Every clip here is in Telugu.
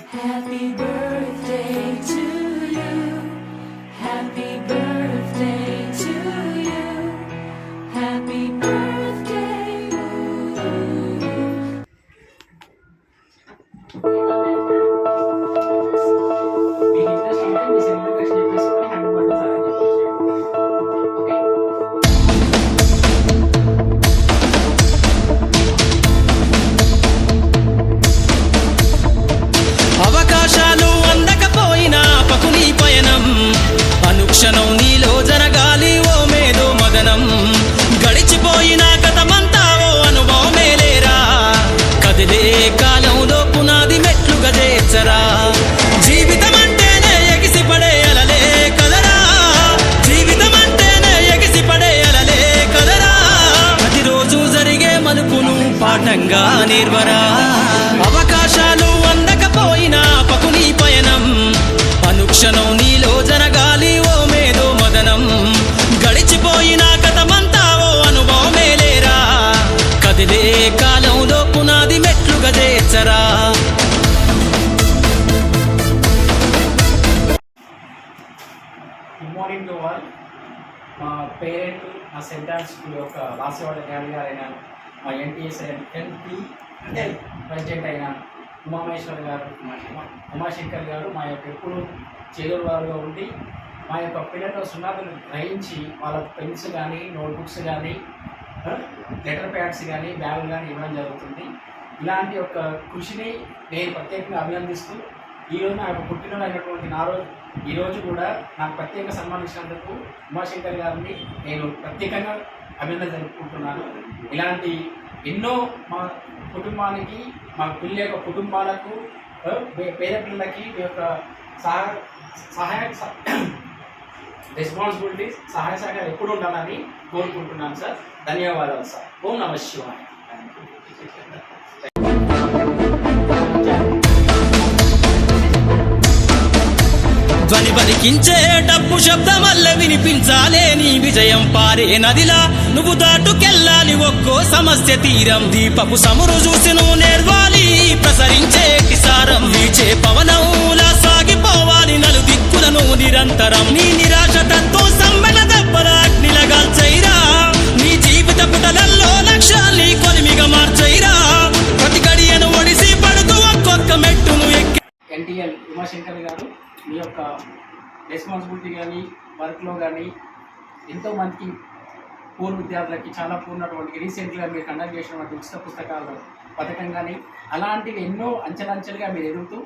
Happy birthday to you. Happy birthday to you. Happy birthday. మీకు ఇంట్రెస్ట్ ఉంటే మీ సెలబ్రేషన్ చెప్పేసుకొని హ్యాపీ బర్త్డే సార్ అని చెప్పేసి. ఓకే. అవకాశాలు అందకపోయినా పకుని పయనం అనుక్షణం నీలో జరగాలి ఓ మేధో మదనం గడిచిపోయిన గతమంతా ఓ అనుభవమే లేరా కదిలే కాలంలో పునాది మెట్లుగా చేర్చరా జీవితం అంటేనే ఎగిసిపడే అలలే కదరా జీవితం అంటేనే ఎగిసిపడే అలలే కదరా ప్రతిరోజు జరిగే మలుపును పాఠంగా నిర్వరా అవకాశాలు అందకపోయినా పకుని పయనం అనుక్షణం నీలో జరగాలి ఓ మేధో మదనం గడిచిపోయిన గతమంతా ఓ అనుభవమే లేరా కదిలే కాలంలో పునాది మెట్లుగా చేర్చరా గుడ్ మార్నింగ్ టు ఆల్. మా పేరెంట్ మా సెంట్ ఆన్స్ స్కూల్ యొక్క రాసేవాళ్ళ డాడీ గారైన మా ఎన్టీఎస్ ఎన్పి ప్రెసిడెంట్ అయిన ఉమామేశ్వర్ గారు, ఉమాశంకర్ గారు మా యొక్క ఎప్పుడు చేదోడు వారుగా ఉండి మా యొక్క పిల్లల సున్నాదులు గ్రహించి వాళ్ళకు పెన్స్ కానీ నోట్బుక్స్ కానీ లెటర్ ప్యాడ్స్ కానీ బ్యాగులు కానీ ఇవ్వడం జరుగుతుంది. ఇలాంటి యొక్క కృషిని నేను ప్రత్యేకంగా అభినందిస్తూ ఈరోజు నా యొక్క పుట్టినరోజు అయినటువంటి ఈరోజు కూడా నాకు ప్రత్యేక సన్మానించినందుకు ఉమాశంకర్ గారిని నేను ప్రత్యేకంగా అభినందన జరుపుకుంటున్నాను. ఇలాంటి ఎన్నో మా కుటుంబానికి మా పిల్లల యొక్క కుటుంబాలకు పేద పిల్లలకి మీ యొక్క సహాయ రెస్పాన్సిబిలిటీస్ సహాయ సహకారం ఎప్పుడు ఉండాలని కోరుకుంటున్నాను సార్. ధన్యవాదాలు సార్. ఓం నమః శివాయ. ధ్వని పలికించే డప్పు శబ్దం వల్ల వినిపించాలే నీ విజయం పారే నదిలా నువ్వు దాటుకెళ్ళాలి ఒక్కో సమస్య తీరం దీపపు సమురు చూసి నువ్వు నేర్వాలి ప్రసరించే కిసారం వీచే పవనంలా సాగిపోవాలి నలు దిక్కులను నిరంతరం నీ నిరాశ తత్వం సమ్మెల దెబ్బల అగ్నిలగాల్చైరా నీ జీవిత పుటలల్లో లక్ష్యాల్ని కొలిమిగా మార్చైరా ప్రతి గడియను ఒడిసి పడుతూ ఒక్కొక్క మెట్టును ఎక్కి ఎన్టీఎల్ ఉమాశంకర్ గారు మీ యొక్క రెస్పాన్సిబిలిటీ కానీ వర్క్లో కానీ ఎంతోమందికి పూర్వ విద్యార్థులకి చాలా పూర్ణటువంటి రీసెంట్గా మీరు కండక్ట్ చేసినటువంటి ఉచిత పుస్తకాల పథకం కానీ అలాంటివి ఎన్నో అంచెలంచెలుగా మీరు ఎదుగుతూ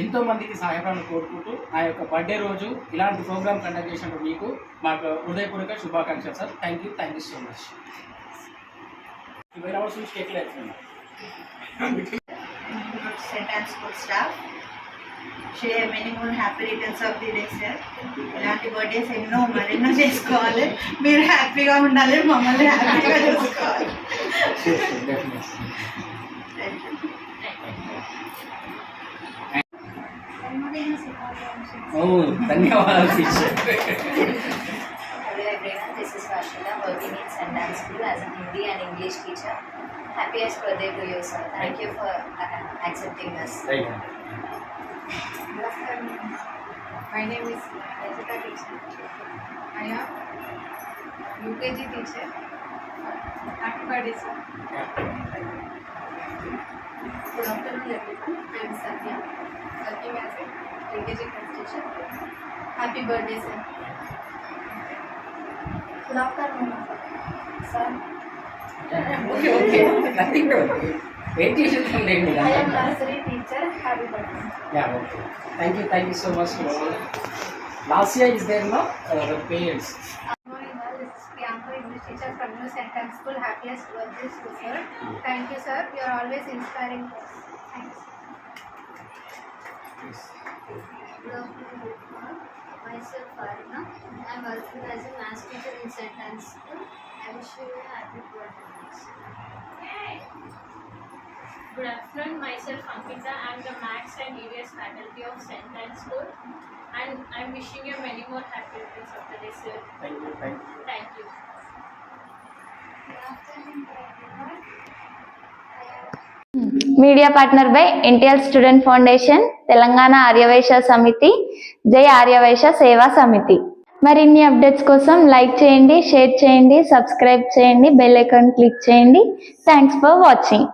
ఎంతోమందికి సహాయపడాలని కోరుకుంటూ నా యొక్క బర్త్డే రోజు ఇలాంటి ప్రోగ్రామ్ కండక్ట్ చేసినప్పుడు మీకు మాకు హృదయపూర్వక శుభాకాంక్షలు sir. Thank you so much. 12 hours నుంచి కేక్ లేకపోయినా St. Anne's School staff. Share many more happy returns of the day, sir. ఇలాంటి బర్త్డేస్ ఎన్నో మరెన్నో చేసుకోవాలి. మీరు హ్యాపీగా ఉండాలి, మమ్మల్ని హ్యాపీగా చూసుకోవాలి. ధన్యవాదాలు teacher. Hello everyone, this is Vashila working in St. Anne's School as a Hindi and English teacher. Happiest birthday to you, sir. Thank you for accepting us. Good afternoon. My name is Rajita teacher. I am UKG teacher. Happy birthday, sir. Good afternoon, everyone. I am Satya, working as a LKG class teacher. Happy birthday, sir. Good afternoon, sir. Okay. Nothing to do. I am nursery teacher. Happy birthday. Yeah, okay. Thank you so much for all. Lasya is there, no? The parents. Good morning, all. This is Priyanka, English teacher from New St. Anne's School. Happiest birthday to sir. Thank you, sir. You are always inspiring to us. Thanks. Good afternoon, everyone. Myself Farina. I am working as a maths teacher in St. Anne's School. I wish you a happy birthday. Good afternoon, myself Ankita. I am the Maths and EVS faculty of St. Anne's School, and I am wishing you many more happy returns of the day, sir. Thank you. Media partner by NTR student foundation, Telangana Arya Vaishya Samiti, జై ఆర్యవైశ్య సేవా సమితి. మరిన్ని అప్డేట్స్ కోసం లైక్ చేయండి, షేర్ చేయండి, సబ్స్క్రైబ్ చేయండి, బెల్ ఐకాన్ క్లిక్ చేయండి. Thanks for watching.